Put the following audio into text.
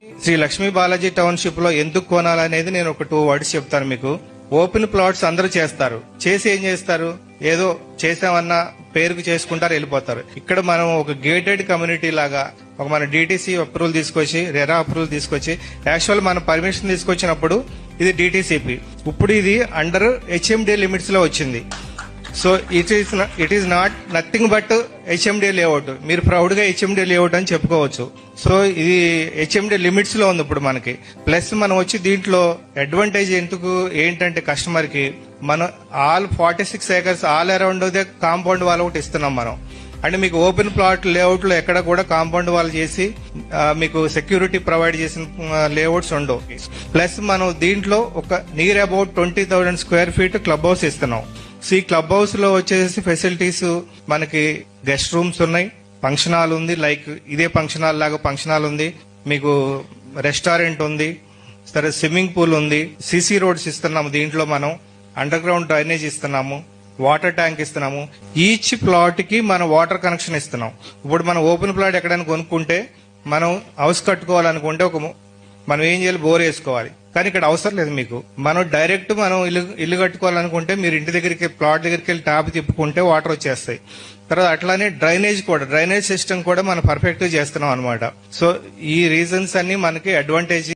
Shri Lakshmi Balaji township లో ఎందుకు కొనాలనేది నేను ఒక 2 వర్డ్స్ చెప్తాను మీకు. ఓపెన్ ప్లాట్స్ అందరూ చేస్తారు, చేసి ఏం చేస్తారు, ఏదో చేసామన్నా పేరుకు చేసుకుంటారు, వెళ్ళిపోతారు. ఇక్కడ మనం ఒక గేటెడ్ కమ్యూనిటీ లాగా ఒక మన డిటిసి అప్రూవల్ తీసుకొచ్చి, రెరా అప్రూవల్ తీసుకొచ్చి, యాక్చువల్ మనం పర్మిషన్ తీసుకొచ్చినప్పుడు ఇది డిటిసిపి, ఇప్పుడు ఇది అండర్ హెచ్ఎండి లిమిట్స్ లో వచ్చింది. So it is not nothing but HMD layout. మీరు ప్రౌడ్ గా హెచ్ఎండి లేఅవుట్ అని చెప్పుకోవచ్చు. సో ఇది హెచ్ఎండి లిమిట్స్ లో ఉంది ఇప్పుడు మనకి. ప్లస్ మనం వచ్చి దీంట్లో అడ్వాంటేజ్ ఎందుకు ఏంటంటే కస్టమర్ కి మనం all 46 acres all around compound wall ఒకటి ఇస్తున్నాం మనం. అంటే మీకు ఓపెన్ ప్లాట్ లేఅవుట్ లో ఎక్కడ కూడా కాంపౌండ్ వాల్ చేసి మీకు సెక్యూరిటీ ప్రొవైడ్ చేసిన లేఅవుట్స్ ఉండవు. ప్లస్ మనం దీంట్లో ఒక near about 20,000 square feet club house ఇస్తున్నాం. ఈ క్లబ్ హౌస్ లో వచ్చేసి ఫెసిలిటీస్ మనకి గెస్ట్ రూమ్స్ ఉన్నాయి, ఫంక్షన్ హాల్ ఉంది, లైక్ ఇదే ఫంక్షన్ హాల్ లాగా ఫంక్షన్ హాల్ ఉంది, మీకు రెస్టారెంట్ ఉంది, సరే స్విమ్మింగ్ పూల్ ఉంది, సిసి రోడ్స్ ఇస్తున్నాము. దీంట్లో మనం అండర్ గ్రౌండ్ డ్రైనేజ్ ఇస్తున్నాము, వాటర్ ట్యాంక్ ఇస్తున్నాము. ఈచ్ ప్లాట్ కి మనం వాటర్ కనెక్షన్ ఇస్తున్నాం. ఇప్పుడు మనం ఓపెన్ ప్లాట్ ఎక్కడైనా కొనుక్కుంటే మనం హౌస్ కట్టుకోవాలనుకుంటే మనం ఏం చేయాలి, బోర్ వేసుకోవాలి. కానీ ఇక్కడ అవసరం లేదు మీకు. మనం డైరెక్ట్ మనం ఇల్లు కట్టుకోవాలనుకుంటే మీరు ఇంటి దగ్గరికి ప్లాట్ దగ్గరికి వెళ్ళి ట్యాప్ తిప్పుకుంటే వాటర్ వచ్చేస్తాయి. తర్వాత అట్లానే డ్రైనేజ్ సిస్టమ్ కూడా మనం పర్ఫెక్ట్ గా చేస్తున్నాం అనమాట. సో ఈ రీజన్స్ అన్ని మనకి అడ్వాంటేజ్.